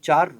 4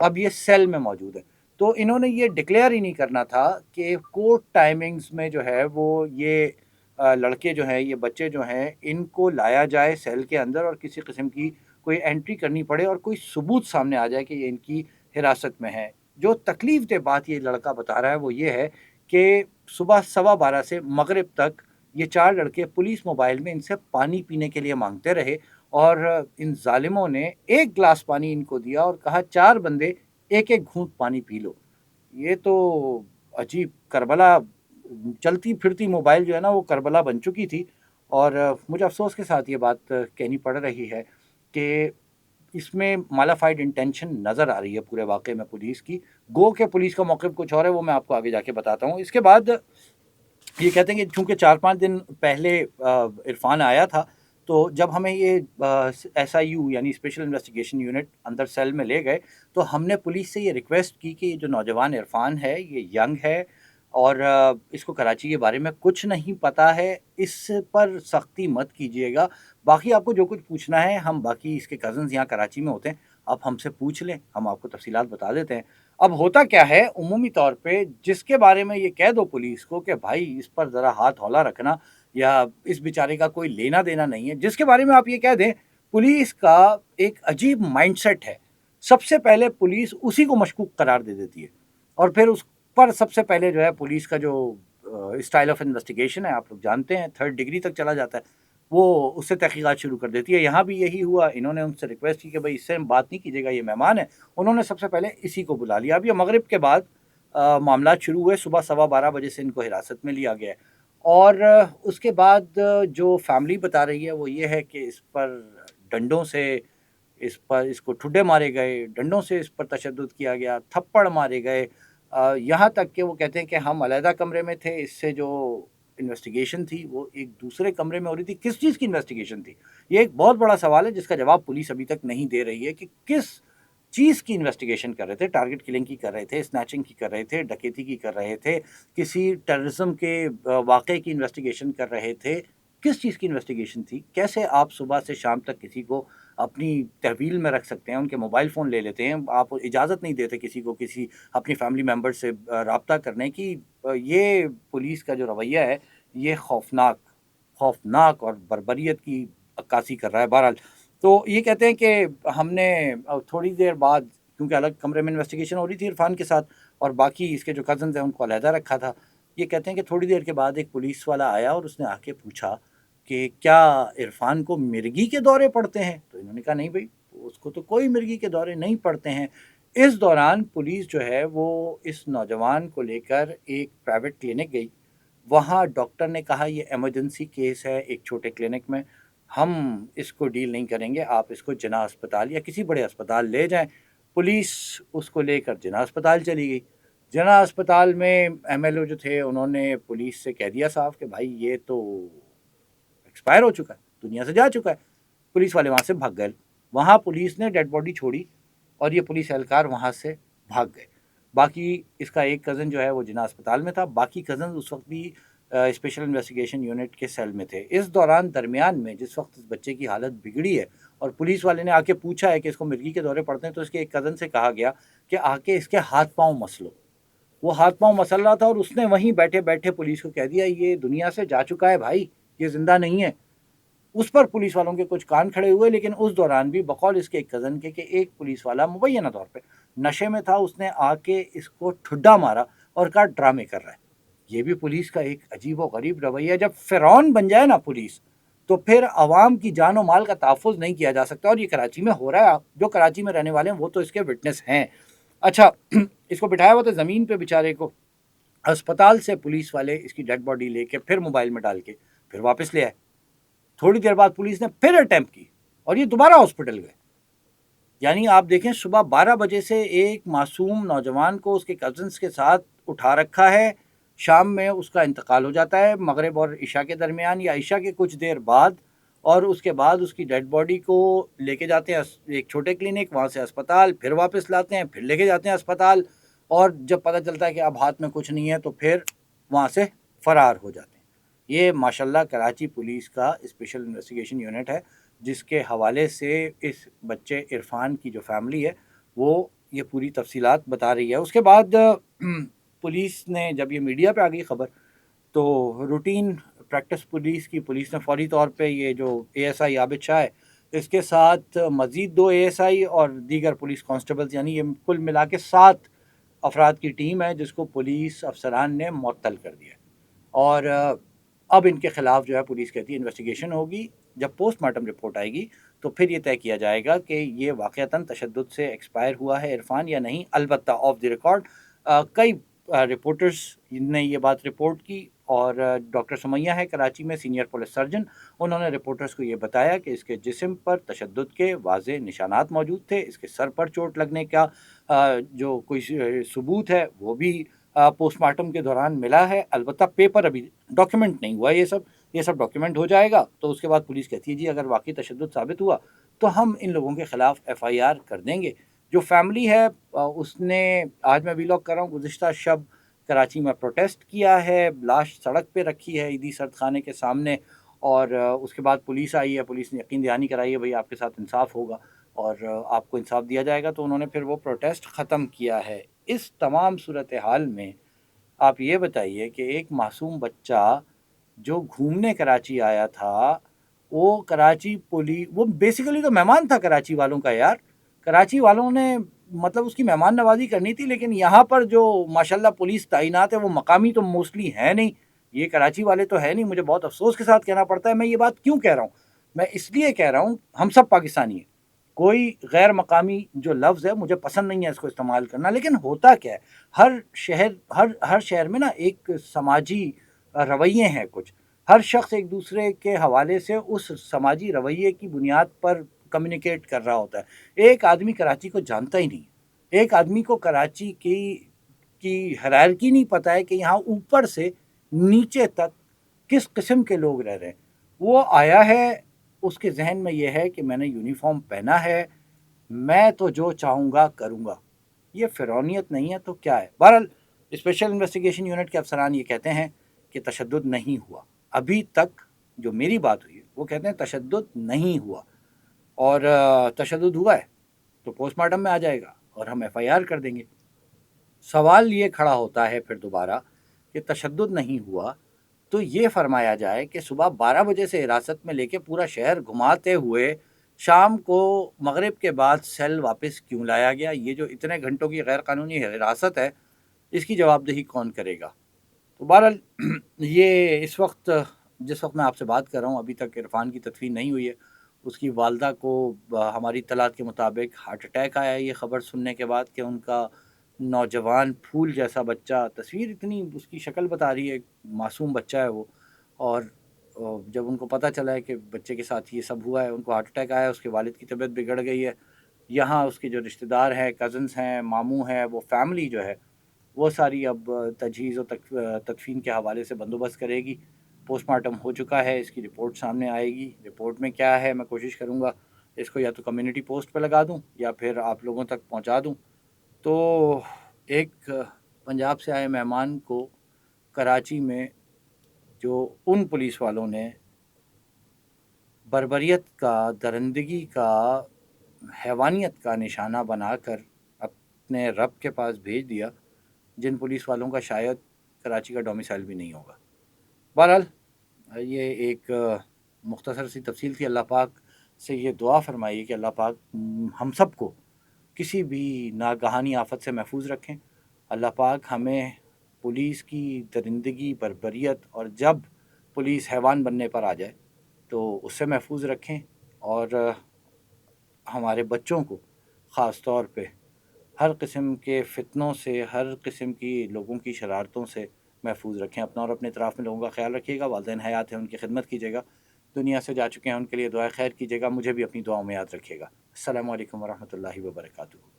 اب یہ سیل میں موجود ہے۔ تو انہوں نے یہ ڈکلیئر ہی نہیں کرنا تھا کہ کورٹ ٹائمنگز میں جو ہے وہ یہ لڑکے جو ہیں، یہ بچے جو ہیں، ان کو لایا جائے سیل کے اندر اور کسی قسم کی کوئی انٹری کرنی پڑے اور کوئی ثبوت سامنے آ جائے کہ یہ ان کی حراست میں ہے۔ جو تکلیف دہ بات یہ لڑکا بتا رہا ہے وہ یہ ہے کہ صبح 12:15 سے مغرب تک یہ 4 لڑکے پولیس موبائل میں ان سے پانی پینے کے لیے مانگتے رہے، اور ان ظالموں نے ایک گلاس پانی ان کو دیا اور کہا 4 بندے ایک ایک گھونٹ پانی پی لو۔ یہ تو عجیب کربلا، چلتی پھرتی موبائل جو ہے نا وہ کربلا بن چکی تھی۔ اور مجھے افسوس کے ساتھ یہ بات کہنی پڑ رہی ہے کہ اس میں مالافائڈ انٹینشن نظر آ رہی ہے پورے واقعے میں پولیس کی۔ گو کہ پولیس کا موقف کچھ اور ہے، وہ میں آپ کو آگے جا کے بتاتا ہوں۔ اس کے بعد یہ کہتے ہیں کہ چونکہ 4-5 دن پہلے عرفان آیا تھا، تو جب ہمیں یہ SIU یعنی اسپیشل انویسٹیگیشن یونٹ اندر سیل میں لے گئے تو ہم نے پولیس سے یہ ریکویسٹ کی کہ یہ جو نوجوان عرفان ہے یہ ینگ ہے اور اس کو کراچی کے بارے میں کچھ نہیں پتہ ہے، اس پر سختی مت کیجیے گا۔ باقی آپ کو جو کچھ پوچھنا ہے، ہم باقی اس کے کزنز یہاں کراچی میں ہوتے ہیں، آپ ہم سے پوچھ لیں، ہم آپ کو تفصیلات بتا دیتے ہیں۔ اب ہوتا کیا ہے عمومی طور پہ، جس کے بارے میں یہ کہہ دو پولیس کو کہ بھائی اس پر ذرا ہاتھ ہولا رکھنا یا اس بیچارے کا کوئی لینا دینا نہیں ہے، جس کے بارے میں آپ یہ کہہ دیں، پولیس کا ایک عجیب مائنڈ سیٹ ہے۔ سب سے پہلے پولیس اسی کو مشکوک قرار دے دیتی ہے اور پھر اس پر سب سے پہلے جو ہے پولیس کا جو اسٹائل آف انویسٹیگیشن ہے، آپ لوگ جانتے ہیں 3rd ڈگری تک چلا جاتا ہے، وہ اس سے تحقیقات شروع کر دیتی ہے۔ یہاں بھی یہی ہوا، انہوں نے ان سے ریکویسٹ کی کہ بھائی اس سے بات نہیں کیجیے گا، یہ مہمان ہے، انہوں نے سب سے پہلے اسی کو بلا لیا۔ اب یہ مغرب کے بعد معاملات شروع ہوئے، صبح 12:15 بجے سے ان کو حراست میں لیا گیا ہے، اور اس کے بعد جو فیملی بتا رہی ہے وہ یہ ہے کہ اس پر ڈنڈوں سے اس کو ٹھڈے مارے گئے، ڈنڈوں سے اس پر تشدد کیا گیا، تھپڑ مارے گئے، یہاں تک کہ وہ کہتے ہیں کہ ہم علیحدہ کمرے میں تھے، اس سے جو انویسٹیگیشن تھی وہ ایک دوسرے کمرے میں ہو رہی تھی۔ کس چیز کی انویسٹیگیشن تھی؟ یہ ایک بہت بڑا سوال ہے جس کا جواب پولیس ابھی تک نہیں دے رہی ہے کہ کس چیز کی انویسٹیگیشن کر رہے تھے۔ ٹارگٹ کلنگ کی کر رہے تھے، اسنیچنگ کی کر رہے تھے، ڈکیتی کی کر رہے تھے، کسی ٹیررزم کے واقعے کی انویسٹیگیشن کر رہے تھے، کس چیز کی انویسٹیگیشن تھی؟ کیسے آپ صبح سے شام تک کسی کو اپنی تحویل میں رکھ سکتے ہیں، ان کے موبائل فون لے لیتے ہیں، آپ اجازت نہیں دیتے کسی کو کسی اپنی فیملی ممبر سے رابطہ کرنے کی؟ یہ پولیس کا جو رویہ ہے یہ خوفناک اور بربریت کی عکاسی کر رہا ہے۔ بہرحال تو یہ کہتے ہیں کہ ہم نے تھوڑی دیر بعد، کیونکہ الگ کمرے میں انویسٹیگیشن ہو رہی تھی عرفان کے ساتھ اور باقی اس کے جو کزنز ہیں ان کو علیحدہ رکھا تھا، یہ کہتے ہیں کہ تھوڑی دیر کے بعد ایک پولیس والا آیا اور اس نے آ کے پوچھا کہ کیا عرفان کو مرگی کے دورے پڑتے ہیں؟ تو انہوں نے کہا نہیں بھائی، اس کو تو کوئی مرگی کے دورے نہیں پڑتے ہیں۔ اس دوران پولیس جو ہے وہ اس نوجوان کو لے کر ایک پرائیویٹ کلینک گئی، وہاں ڈاکٹر نے کہا یہ ایمرجنسی کیس ہے ایک چھوٹے کلینک میں، ہم اس کو ڈیل نہیں کریں گے، آپ اس کو جناح اسپتال یا کسی بڑے اسپتال لے جائیں۔ پولیس اس کو لے کر جناح اسپتال چلی گئی۔ جناح اسپتال میں MLO جو تھے انہوں نے پولیس سے کہہ دیا صاف کہ بھائی یہ تو ایکسپائر ہو چکا ہے، دنیا سے جا چکا ہے۔ پولیس والے وہاں سے بھاگ گئے، وہاں پولیس نے ڈیڈ باڈی چھوڑی اور یہ پولیس اہلکار وہاں سے بھاگ گئے۔ باقی اس کا ایک کزن جو ہے وہ جناح اسپتال میں تھا، باقی کزن اس وقت بھی اسپیشل انویسٹیگیشن یونٹ کے سیل میں تھے۔ اس دوران درمیان میں جس وقت اس بچے کی حالت بگڑی ہے اور پولیس والے نے آ کے پوچھا ہے کہ اس کو مرگی کے دورے پڑتے ہیں، تو اس کے ایک کزن سے کہا گیا کہ آ کے اس کے ہاتھ پاؤں مس لو۔ وہ ہاتھ پاؤں مسل رہا تھا اور اس نے وہیں بیٹھے بیٹھے پولیس کو کہہ دیا یہ دنیا سے جا چکا ہے بھائی، یہ زندہ نہیں ہے۔ اس پر پولیس والوں کے کچھ کان کھڑے ہوئے، لیکن اس دوران بھی بقول اس کے ایک کزن کے کہ ایک پولیس والا مبینہ طور پہ نشے میں تھا، اس نے آ کے اس کو ٹھڈا مارا اور کہا ڈرامے کر رہا ہے۔ یہ بھی پولیس کا ایک عجیب و غریب رویہ ہے۔ جب فرعون بن جائے نا پولیس تو پھر عوام کی جان و مال کا تحفظ نہیں کیا جا سکتا، اور یہ کراچی میں ہو رہا ہے۔ جو کراچی میں رہنے والے ہیں وہ تو اس کے وٹنس ہیں۔ اچھا اس کو بٹھایا ہوا تھا زمین پہ بیچارے کو، اسپتال سے پولیس والے اس کی ڈیڈ باڈی لے کے پھر موبائل میں ڈال کے پھر واپس لے آئے۔ تھوڑی دیر بعد پولیس نے پھر اٹیمپٹ کی اور یہ دوبارہ ہاسپٹل گئے۔ یعنی آپ دیکھیں صبح 12 بجے سے ایک معصوم نوجوان کو اس کے کزنس کے ساتھ اٹھا رکھا ہے، شام میں اس کا انتقال ہو جاتا ہے مغرب اور عشاء کے درمیان یا عشاء کے کچھ دیر بعد، اور اس کے بعد اس کی ڈیڈ باڈی کو لے کے جاتے ہیں ایک چھوٹے کلینک، وہاں سے اسپتال، پھر واپس لاتے ہیں، پھر لے کے جاتے ہیں اسپتال، اور جب پتہ چلتا ہے کہ اب ہاتھ میں کچھ نہیں ہے تو پھر وہاں سے فرار ہو جاتے ہیں۔ یہ ماشاءاللہ کراچی پولیس کا اسپیشل انویسٹیگیشن یونٹ ہے، جس کے حوالے سے اس بچے عرفان کی جو فیملی ہے وہ یہ پوری تفصیلات بتا رہی ہے. اس کے بعد پولیس نے جب یہ میڈیا پہ آ گئی خبر تو روٹین پریکٹس پولیس نے فوری طور پہ یہ جو اے ایس آئی عابد شاہ ہے اس کے ساتھ مزید 2 اے ایس آئی اور دیگر پولیس کانسٹیبلز یعنی یہ کل ملا کے 7 افراد کی ٹیم ہے جس کو پولیس افسران نے معطل کر دیا. اور اب ان کے خلاف جو ہے پولیس کہتی ہے انویسٹیگیشن ہوگی. جب پوسٹ مارٹم رپورٹ آئے گی تو پھر یہ طے کیا جائے گا کہ یہ واقعتاً تشدد سے ایکسپائر ہوا ہے عرفان یا نہیں. البتہ آف دی ریکارڈ کئی رپورٹرز نے یہ بات رپورٹ کی اور ڈاکٹر سمیہ ہے کراچی میں سینئر پولیس سرجن, انہوں نے رپورٹرز کو یہ بتایا کہ اس کے جسم پر تشدد کے واضح نشانات موجود تھے. اس کے سر پر چوٹ لگنے کا جو کوئی ثبوت ہے وہ بھی پوسٹ مارٹم کے دوران ملا ہے. البتہ پیپر ابھی ڈاکیومنٹ نہیں ہوا. یہ سب ڈاکیومنٹ ہو جائے گا تو اس کے بعد پولیس کہتی ہے جی اگر واقعی تشدد ثابت ہوا تو ہم ان لوگوں کے خلاف ایف آئی آر کر دیں گے. جو فیملی ہے اس نے, آج میں ویلاگ کر رہا ہوں, گزشتہ شب کراچی میں پروٹیسٹ کیا ہے, لاش سڑک پہ رکھی ہے عیدی سرد خانے کے سامنے, اور اس کے بعد پولیس آئی ہے, پولیس نے یقین دہانی کرائی ہے بھئی آپ کے ساتھ انصاف ہوگا اور آپ کو انصاف دیا جائے گا, تو انہوں نے پھر وہ پروٹیسٹ ختم کیا ہے. اس تمام صورتحال میں آپ یہ بتائیے کہ ایک معصوم بچہ جو گھومنے کراچی آیا تھا وہ کراچی وہ بیسیکلی تو مہمان تھا کراچی والوں کا یار. کراچی والوں نے مطلب اس کی مہمان نوازی کرنی تھی, لیکن یہاں پر جو ماشاءاللہ پولیس تعینات ہے وہ مقامی تو موسٹلی ہے نہیں, یہ کراچی والے تو ہے نہیں. مجھے بہت افسوس کے ساتھ کہنا پڑتا ہے. میں یہ بات کیوں کہہ رہا ہوں؟ میں اس لیے کہہ رہا ہوں ہم سب پاکستانی ہیں, کوئی غیر مقامی جو لفظ ہے مجھے پسند نہیں ہے اس کو استعمال کرنا, لیکن ہوتا کیا ہے ہر شہر میں نا ایک سماجی رویے ہیں کچھ. ہر شخص ایک دوسرے کے حوالے سے اس سماجی رویے کی بنیاد پر کمیونیکیٹ کر رہا ہوتا ہے. ایک آدمی کراچی کو جانتا ہی نہیں, ایک آدمی کو کراچی کی ہیرارکی نہیں پتہ ہے کہ یہاں اوپر سے نیچے تک کس قسم کے لوگ رہ رہے ہیں. وہ آیا ہے, اس کے ذہن میں یہ ہے کہ میں نے یونیفارم پہنا ہے, میں تو جو چاہوں گا کروں گا. یہ فرعونیت نہیں ہے تو کیا ہے؟ بہرحال اسپیشل انویسٹیگیشن یونٹ کے افسران یہ کہتے ہیں کہ تشدد نہیں ہوا. ابھی تک جو میری بات ہوئی وہ کہتے ہیں تشدد نہیں ہوا, اور تشدد ہوا ہے تو پوسٹ مارٹم میں آ جائے گا اور ہم ایف آئی آر کر دیں گے. سوال یہ کھڑا ہوتا ہے پھر دوبارہ کہ تشدد نہیں ہوا تو یہ فرمایا جائے کہ صبح 12 بجے سے حراست میں لے کے پورا شہر گھماتے ہوئے شام کو مغرب کے بعد سیل واپس کیوں لایا گیا؟ یہ جو اتنے گھنٹوں کی غیر قانونی حراست ہے اس کی جواب دہی کون کرے گا؟ تو بہرحال یہ اس وقت جس وقت میں آپ سے بات کر رہا ہوں ابھی تک عرفان کی تدفین نہیں ہوئی ہے. اس کی والدہ کو ہماری اطلاعات کے مطابق ہارٹ اٹیک آیا ہے یہ خبر سننے کے بعد کہ ان کا نوجوان پھول جیسا بچہ, تصویر اتنی اس کی شکل بتا رہی ہے, معصوم بچہ ہے وہ, اور جب ان کو پتہ چلا ہے کہ بچے کے ساتھ یہ سب ہوا ہے, ان کو ہارٹ اٹیک آیا ہے, اس کے والد کی طبیعت بگڑ گئی ہے. یہاں اس کے جو رشتہ دار ہیں, کزنس ہیں, ماموں ہیں, وہ فیملی جو ہے وہ ساری اب تجہیز و تدفین کے حوالے سے بندوبست کرے گی. پوسٹ مارٹم ہو چکا ہے, اس کی رپورٹ سامنے آئے گی. رپورٹ میں کیا ہے میں کوشش کروں گا اس کو یا تو کمیونٹی پوسٹ پہ لگا دوں یا پھر آپ لوگوں تک پہنچا دوں. تو ایک پنجاب سے آئے مہمان کو کراچی میں جو ان پولیس والوں نے بربریت کا, درندگی کا, حیوانیت کا نشانہ بنا کر اپنے رب کے پاس بھیج دیا, جن پولیس والوں کا شاید کراچی کا ڈومیسائل بھی نہیں ہوگا. بہرحال یہ ایک مختصر سی تفصیل تھی. اللہ پاک سے یہ دعا فرمائیے کہ اللہ پاک ہم سب کو کسی بھی ناگہانی آفت سے محفوظ رکھیں. اللہ پاک ہمیں پولیس کی درندگی, بربریت اور جب پولیس حیوان بننے پر آ جائے تو اس سے محفوظ رکھیں, اور ہمارے بچوں کو خاص طور پہ ہر قسم کے فتنوں سے, ہر قسم کی لوگوں کی شرارتوں سے محفوظ رکھیں. اپنا اور اپنے اطراف میں لوگوں کا خیال رکھیے گا. والدین حیات ہیں ان کی خدمت کیجیے گا, دنیا سے جا چکے ہیں ان کے لیے دعائے خیر کیجیے گا. مجھے بھی اپنی دعاؤں میں یاد رکھیے گا. السلام علیکم ورحمۃ اللہ وبرکاتہ.